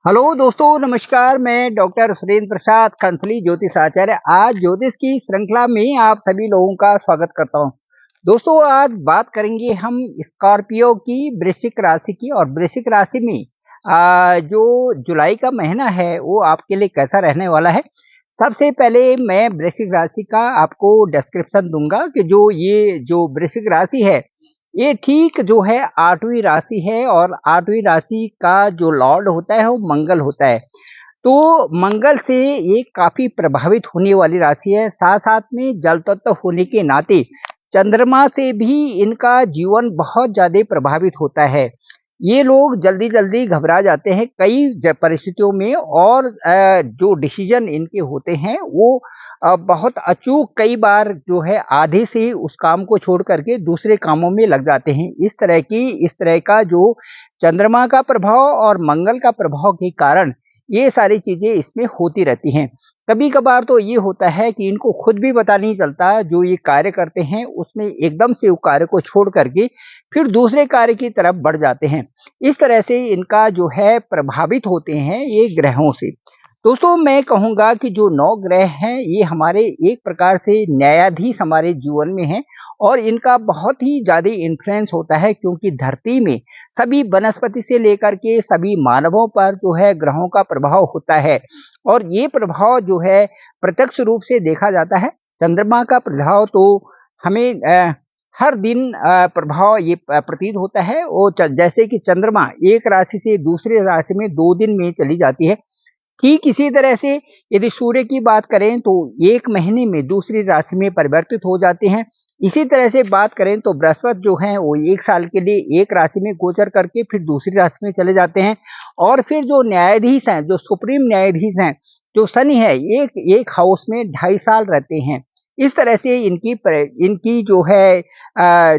Hello दोस्तों, नमस्कार। मैं डॉक्टर सुरेंद्र प्रसाद कंसली ज्योतिष आचार्य आज ज्योतिष की श्रृंखला में आप सभी लोगों का स्वागत करता हूं। दोस्तों, आज बात करेंगे हम स्कॉर्पियो की वृश्चिक राशि की। और वृश्चिक राशि में जो जुलाई का महीना है वो आपके लिए कैसा रहने वाला है। सबसे पहले मैं वृश्चिक राशि का आपको डिस्क्रिप्शन दूंगा कि जो वृश्चिक राशि है ये ठीक जो है 8वीं राशि है। और 8वीं राशि का जो लॉर्ड होता है वो मंगल होता है। तो मंगल से ये काफी प्रभावित होने वाली राशि है। साथ साथ में जल तत्व होने के नाते चंद्रमा से भी इनका जीवन बहुत ज्यादा प्रभावित होता है। ये लोग जल्दी जल्दी घबरा जाते हैं कई परिस्थितियों में। और जो डिसीजन इनके होते हैं वो बहुत अचूक, कई बार जो है आधे से उस काम को छोड़ करके दूसरे कामों में लग जाते हैं। इस तरह का जो चंद्रमा का प्रभाव और मंगल का प्रभाव के कारण ये सारी चीजें इसमें होती रहती हैं। कभी कभार तो ये होता है कि इनको खुद भी पता नहीं चलता, जो ये कार्य करते हैं उसमें एकदम से वो कार्य को छोड़ करके फिर दूसरे कार्य की तरफ बढ़ जाते हैं। इस तरह से इनका जो है प्रभावित होते हैं ये ग्रहों से। दोस्तों, मैं कहूँगा कि जो 9 ग्रह हैं ये हमारे एक प्रकार से न्यायाधीश हमारे जीवन में हैं। और इनका बहुत ही ज़्यादा इन्फ्लुएंस होता है, क्योंकि धरती में सभी वनस्पति से लेकर के सभी मानवों पर जो है ग्रहों का प्रभाव होता है। और ये प्रभाव जो है प्रत्यक्ष रूप से देखा जाता है। चंद्रमा का प्रभाव तो हमें हर दिन प्रभाव ये प्रतीत होता है। वो जैसे कि चंद्रमा एक राशि से दूसरे राशि में 2 दिन में चली जाती है, ठीक इसी तरह से यदि सूर्य की बात करें तो 1 महीने में दूसरी राशि में परिवर्तित हो जाते हैं। इसी तरह से बात करें तो बृहस्पति जो है वो 1 साल के लिए एक राशि में गोचर करके फिर दूसरी राशि में चले जाते हैं। और फिर जो न्यायाधीश हैं, जो सुप्रीम न्यायाधीश हैं, जो शनि है, एक हाउस में 2.5 साल रहते हैं। इस तरह से इनकी जो है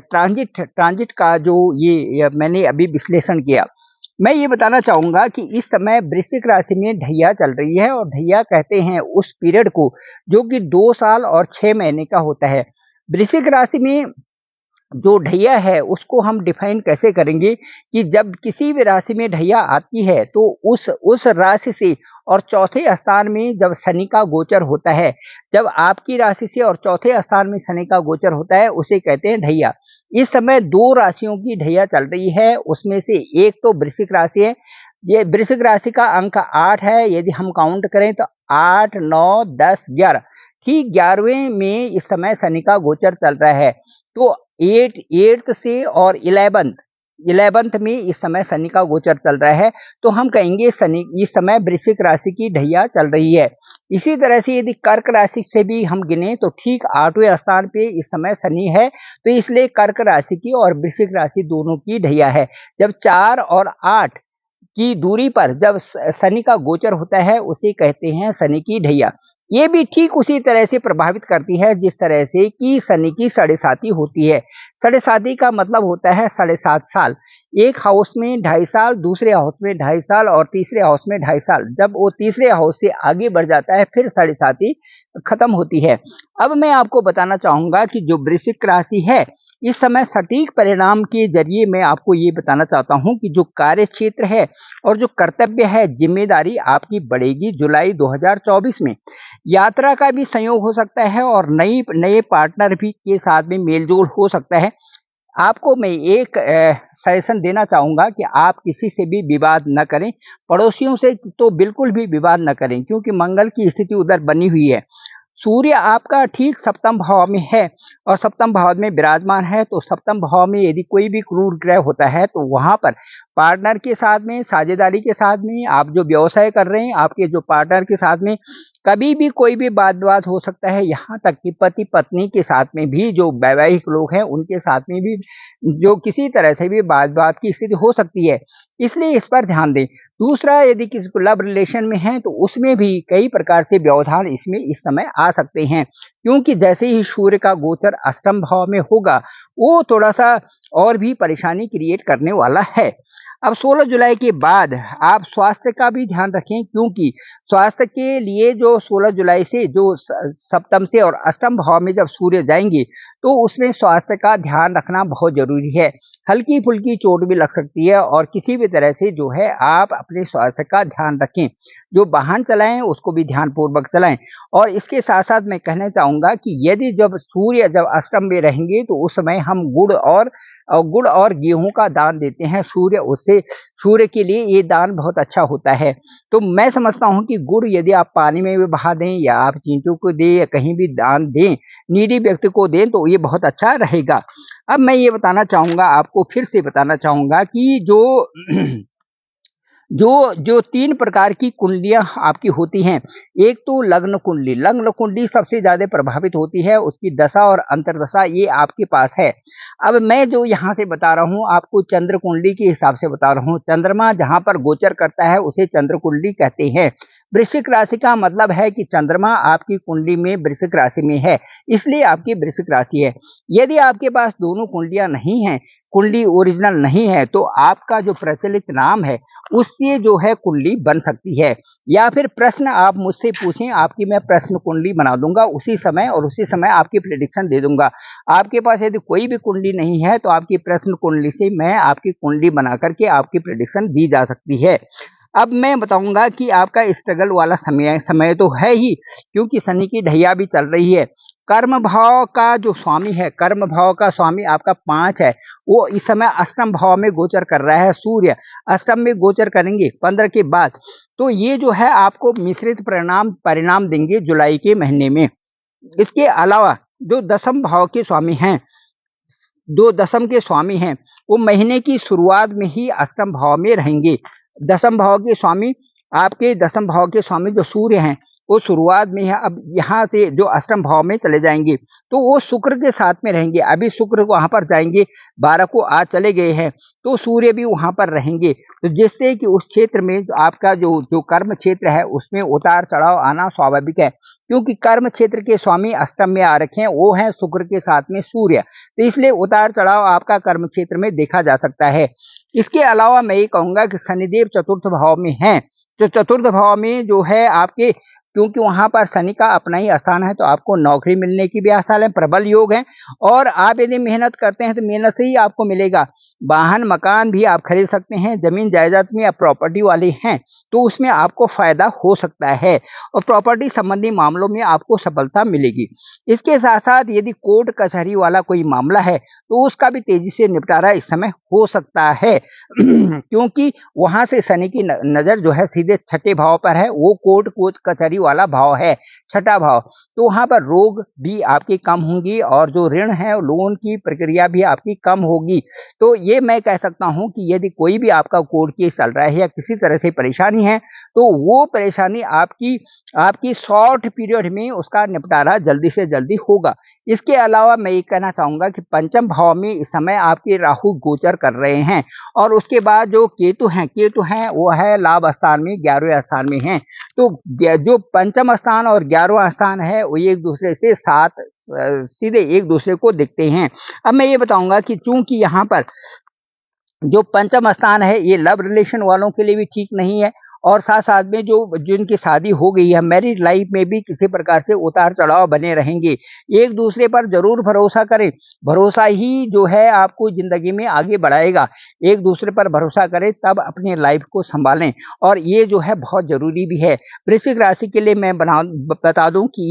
ट्रांजिट का जो ये मैंने अभी विश्लेषण किया। मैं ये बताना चाहूंगा कि इस समय वृश्चिक राशि में ढैया चल रही है। और ढैया कहते हैं उस पीरियड को जो कि 2 साल और 6 महीने का होता है। वृश्चिक राशि में जो ढैया है उसको हम डिफाइन कैसे करेंगे कि जब किसी भी राशि में ढैया आती है तो उस राशि से और चौथे स्थान में जब शनि का गोचर होता है, जब आपकी राशि से और चौथे स्थान में शनि का गोचर होता है उसे कहते हैं ढैया। इस समय 2 राशियों की ढैया चल रही है, उसमें से एक तो वृश्चिक राशि है। ये वृश्चिक राशि का अंक 8 है। यदि हम काउंट करें तो 8, 9, 10, 11, ठीक 11वें में इस समय शनि का गोचर चल रहा है। तो 8th से और 11th में इस समय शनि का गोचर चल रहा है। तो हम कहेंगे शनि इस समय वृश्चिक राशि की ढैया चल रही है। इसी तरह से यदि कर्क राशि से भी हम गिने तो ठीक 8वें स्थान पे इस समय शनि है। तो इसलिए कर्क राशि की और वृश्चिक राशि दोनों की ढैया है। जब 4 और 8 की दूरी पर जब शनि का गोचर होता है उसे कहते हैं शनि की ढैया। ये भी ठीक उसी तरह से प्रभावित करती है जिस तरह से कि शनि की साढ़े साती होती है। साढ़े साती का मतलब होता है 7.5 साल। एक हाउस में 2.5 साल, दूसरे हाउस में 2.5 साल और तीसरे हाउस में 2.5 साल। जब वो तीसरे हाउस से आगे बढ़ जाता है फिर साढ़े साती खत्म होती है। अब मैं आपको बताना चाहूंगा कि जो वृश्चिक राशि है इस समय सटीक परिणाम के जरिए मैं आपको ये बताना चाहता हूँ कि जो कार्य क्षेत्र है और जो कर्तव्य है, जिम्मेदारी आपकी बढ़ेगी जुलाई 2024 में। यात्रा का भी संयोग हो सकता है और नए पार्टनर भी के साथ में मेलजोल हो सकता है। आपको मैं एक सजेशन देना चाहूंगा कि आप किसी से भी विवाद न करें। पड़ोसियों से तो बिल्कुल भी विवाद न करें, क्योंकि मंगल की स्थिति उधर बनी हुई है। सूर्य आपका ठीक सप्तम भाव में है और सप्तम भाव में विराजमान है। तो सप्तम भाव में यदि कोई भी क्रूर ग्रह होता है तो वहां पर पार्टनर के साथ में, साझेदारी के साथ में, आप जो व्यवसाय कर रहे हैं आपके जो पार्टनर के साथ में कभी भी कोई भी वाद विवाद हो सकता है। यहाँ तक कि पति पत्नी के साथ में भी, जो वैवाहिक लोग हैं उनके साथ में भी जो किसी तरह से भी वाद विवाद की स्थिति हो सकती है। इसलिए इस पर ध्यान दें। दूसरा, यदि किसी को लव रिलेशन में है तो उसमें भी कई प्रकार से व्यवधान इसमें इस समय आ सकते हैं। क्योंकि जैसे ही सूर्य का गोचर अष्टम भाव में होगा, वो थोड़ा-सा और भी परेशानी क्रिएट करने वाला है। अब 16 जुलाई के बाद आप स्वास्थ्य का भी ध्यान रखें, क्योंकि स्वास्थ्य के लिए जो 16 जुलाई से जो सप्तम से और अष्टम भाव में जब सूर्य जाएंगे, तो उसमें स्वास्थ्य का ध्यान रखना बहुत जरूरी है। हल्की फुल्की चोट भी लग सकती है, और किसी भी तरह से जो है आप अपने स्वास्थ्य का ध्यान रखें। जो वाहन चलाएं उसको भी ध्यानपूर्वक चलाएं। और इसके साथ साथ मैं कहना चाहूंगा कि यदि जब सूर्य जब अष्टम में रहेंगे, तो उस समय हम गुड़ और गेहूं का दान देते हैं सूर्य के लिए ये दान बहुत अच्छा होता है। तो मैं समझता हूं कि गुड़ यदि आप पानी में भी बहा दें, या आप चींटू को दें, या कहीं भी दान दें, नीडी व्यक्ति को दें, तो ये बहुत अच्छा रहेगा। अब मैं ये बताना चाहूंगा, आपको फिर से बताना चाहूंगा कि जो जो जो 3 प्रकार की कुंडलियां आपकी होती हैं। एक तो लग्न कुंडली सबसे ज़्यादा प्रभावित होती है, उसकी दशा और अंतर्दशा ये आपके पास है। अब मैं जो यहाँ से बता रहा हूँ आपको चंद्र कुंडली के हिसाब से बता रहा हूँ। चंद्रमा जहाँ पर गोचर करता है उसे चंद्र कुंडली कहते हैं। वृश्चिक राशि का मतलब है कि चंद्रमा आपकी कुंडली में वृश्चिक राशि में है, इसलिए आपकी वृश्चिक राशि है। यदि आपके पास दोनों कुंडलियां नहीं हैं, कुंडली ओरिजिनल नहीं है, तो आपका जो प्रचलित नाम है उससे जो है कुंडली बन सकती है। या फिर प्रश्न आप मुझसे पूछें, आपकी मैं प्रश्न कुंडली बना दूंगा उसी समय, और उसी समय आपकी प्रेडिक्शन दे दूंगा। आपके पास यदि कोई भी कुंडली नहीं है, तो आपकी प्रश्न कुंडली से मैं आपकी कुंडली बना करके आपकी प्रेडिक्शन दी जा सकती है। अब मैं बताऊंगा कि आपका स्ट्रगल वाला समय तो है ही, क्योंकि शनि की ढैया भी चल रही है। कर्म भाव का जो स्वामी है, कर्म भाव का स्वामी आपका 5 है, वो इस समय अष्टम भाव में गोचर कर रहा है। सूर्य अष्टम में गोचर करेंगे 15 के बाद, तो ये जो है आपको मिश्रित परिणाम देंगे जुलाई के महीने में। इसके अलावा जो दसम भाव के स्वामी हैं, जो दसम के स्वामी हैं, वो महीने की शुरुआत में ही अष्टम भाव में रहेंगे। दसम भाव के स्वामी आपके दसम भाव के स्वामी जो सूर्य हैं, वो शुरुआत में है। अब यहाँ से जो अष्टम भाव में चले जाएंगे, तो वो शुक्र के साथ में रहेंगे। अभी शुक्र वहां पर जाएंगे, 12 को आज चले गए हैं, तो सूर्य भी वहां पर रहेंगे। तो जिससे कि उस क्षेत्र में आपका जो कर्म क्षेत्र है उसमें उतार चढ़ाव आना स्वाभाविक है, क्योंकि कर्म क्षेत्र के स्वामी अष्टम में आ रखे हैं, वो है शुक्र के साथ में सूर्य। तो इसलिए उतार चढ़ाव आपका कर्म क्षेत्र में देखा जा सकता है। इसके अलावा मैं ये कहूंगा कि शनिदेव चतुर्थ भाव में हैं, तो चतुर्थ भाव में जो है आपके, क्योंकि वहां पर शनि का अपना ही स्थान है, तो आपको नौकरी मिलने की भी आसार है, प्रबल योग है। और आप यदि मेहनत करते हैं तो मेहनत से ही आपको मिलेगा। वाहन मकान भी आप खरीद सकते हैं, जमीन जायदाद में आप प्रॉपर्टी वाले हैं तो उसमें आपको फायदा हो सकता है, और प्रॉपर्टी संबंधी मामलों में आपको सफलता मिलेगी। इसके साथ साथ यदि कोर्ट कचहरी वाला कोई मामला है, तो उसका भी तेजी से निपटारा इस समय हो सकता है क्योंकि वहां से शनि की नजर जो है सीधे छठे भाव पर है, वो कोर्ट कचहरी वाला भाव है, छठा भाव। तो वहां पर रोग भी आपकी कम होंगी, और जो ऋण है लोन की प्रक्रिया भी आपकी कम होगी। तो ये मैं कह सकता हूं कि यदि कोई भी आपका कोर्ट केस चल रहा है या किसी तरह से परेशानी है, तो वो परेशानी आपकी शॉर्ट पीरियड में उसका निपटारा जल्दी से जल्दी होगा। इसके अलावा मैं ये कहना चाहूंगा कि पंचम भाव में इस समय आपके राहु गोचर कर रहे हैं, और उसके बाद जो केतु हैं वो है लाभ स्थान में, 11वें स्थान में हैं। तो जो पंचम स्थान और 11वां स्थान है वो एक दूसरे से सीधे एक दूसरे को दिखते हैं। अब मैं ये बताऊंगा कि चूंकि यहाँ पर जो पंचम स्थान है ये लव रिलेशन वालों के लिए भी ठीक नहीं है, और साथ साथ में जिनकी शादी हो गई है, मैरिड लाइफ में भी किसी प्रकार से उतार चढ़ाव बने रहेंगे। एक दूसरे पर जरूर भरोसा करें, भरोसा ही जो है आपको जिंदगी में आगे बढ़ाएगा। एक दूसरे पर भरोसा करें, तब अपने लाइफ को संभालें, और ये जो है बहुत जरूरी भी है। वृश्चिक राशि के लिए मैं बता दूं कि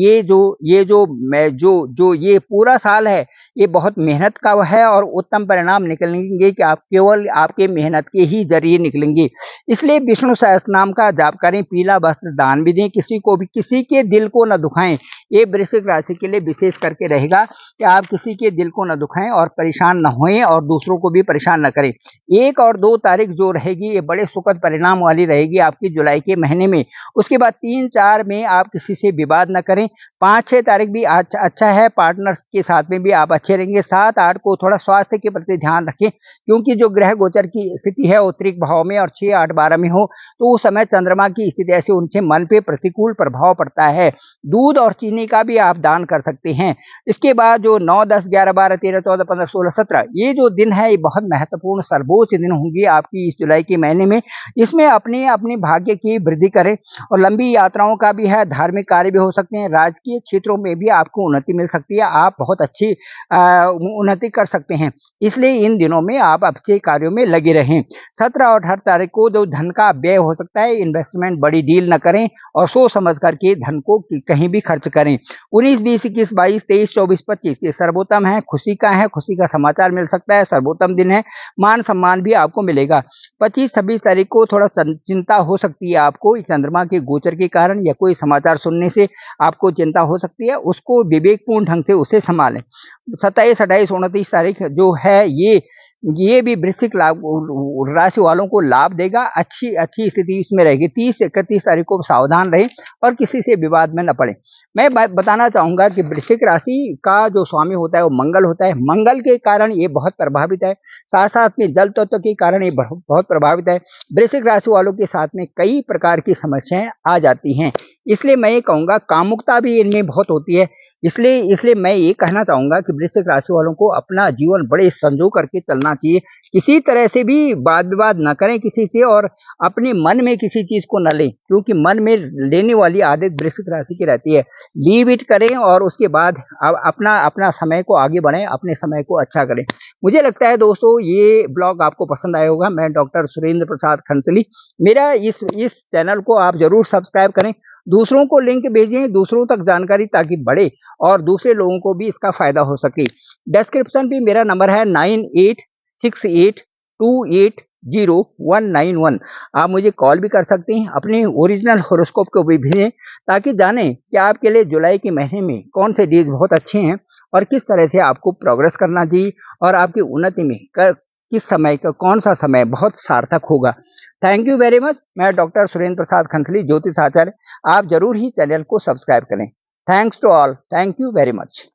ये पूरा साल है, ये बहुत मेहनत का है, और उत्तम परिणाम निकलेंगे कि आप केवल आपके मेहनत के ही जरिए निकलेंगे। इसलिए विष्णु सहस्त्रनाम का जाप करें, पीला वस्त्र दान भी दें, किसी को भी, किसी के दिल को न दुखाएं। ये वृश्चिक राशि के लिए विशेष करके रहेगा कि आप किसी के दिल को न दुखाएं और परेशान न होएं, और दूसरों को भी परेशान न करें। 1 और 2 तारीख जो रहेगी, ये बड़े सुखद परिणाम वाली रहेगी आपकी जुलाई के महीने में। उसके बाद 3-4 में आप किसी से विवाद न करें। 5-6 तारीख भी अच्छा है, पार्टनर्स के साथ में भी आप अच्छे रहेंगे। 7-8 को थोड़ा स्वास्थ्य के प्रति ध्यान रखें, क्योंकि जो ग्रह गोचर की स्थिति है उत्तरिक भाव में और 6-8-12 में हो, तो उस समय समय चंद्रमा की स्थिति ऐसे उनके मन पे प्रतिकूल प्रभाव पड़ता है। दूध और चीनी का भी आप दान कर सकते हैं। इसके बाद जो 9, 10, 11, 12, 13, 14, 15, 16, 17 ये जो दिन है ये बहुत महत्वपूर्ण सर्वोच्च दिन होंगे आपकी इस जुलाई के महीने में। इसमें अपने भाग्य की वृद्धि करें और लंबी यात्राओं का भी है, धार्मिक कार्य भी हो सकते हैं, राजकीय क्षेत्रों में भी आपको उन्नति मिल सकती है, आप बहुत अच्छी उन्नति कर सकते हैं। इसलिए इन दिनों में आप अच्छे कार्यों में लगे रहें। 17 और 18 तारीख को जो धन का व्यय हो सकता है, इन्वेस्टमेंट बड़ी डील न करें और सोच समझ करके धन को कहीं भी खर्च करें। 19, 20, 21, 22, 23, 24, 25 ये सर्वोत्तम है, खुशी का है, खुशी का समाचार मिल सकता है, सर्वोत्तम दिन है, मान सम्मान भी आपको मिलेगा। 25, 26 तारीख को थोड़ा चिंता हो सकती है आपको चंद्रमा के गोचर के कारण, या कोई समाचार सुनने से आपको चिंता हो सकती है, उसको विवेकपूर्ण ढंग से उसे संभालें। 27, 28, 29 तारीख जो है ये भी वृश्चिक लाभ राशि वालों को लाभ देगा, अच्छी स्थिति इसमें रहेगी। 30, 31 तारीख को सावधान रहें और किसी से विवाद में न पड़े। मैं बताना चाहूंगा कि वृश्चिक राशि का जो स्वामी होता है वो मंगल होता है। मंगल के कारण ये बहुत प्रभावित है, साथ साथ में जल तत्व के कारण ये बहुत प्रभावित है। वृश्चिक राशि वालों के साथ में कई प्रकार की समस्याएं आ जाती हैं, इसलिए मैं ये कहूँगा कामुकता भी इनमें बहुत होती है। इसलिए मैं ये कहना चाहूँगा कि वृश्चिक राशि वालों को अपना जीवन बड़े संजो करके चलना चाहिए। किसी तरह से भी वाद विवाद न करें किसी से, और अपने मन में किसी चीज़ को न लें, क्योंकि मन में लेने वाली आदत वृश्चिक राशि की रहती है। लीव इट करें और उसके बाद अपना समय को आगे बढ़ें, अपने समय को अच्छा करें। मुझे लगता है दोस्तों ये ब्लॉग आपको पसंद आया होगा। मैं डॉक्टर सुरेंद्र प्रसाद खंसली, मेरा इस चैनल को आप जरूर सब्सक्राइब करें, दूसरों को लिंक भेजें, दूसरों तक जानकारी ताकि बढ़े और दूसरे लोगों को भी इसका फायदा हो सके। डिस्क्रिप्शन भी मेरा नंबर है 9868280191। आप मुझे कॉल भी कर सकते हैं। अपने ओरिजिनल होरोस्कोप को भी भेजें ताकि जानें कि आपके लिए जुलाई के महीने में कौन से डेज बहुत अच्छे हैं और किस तरह से आपको प्रोग्रेस करना चाहिए और आपकी उन्नति में किस समय का कौन सा समय बहुत सार्थक होगा। Thank you very much. मैं डॉक्टर सुरेंद्र प्रसाद खंसली, ज्योतिष आचार्य। आप जरूर ही चैनल को सब्सक्राइब करें। Thanks to all. Thank you very much.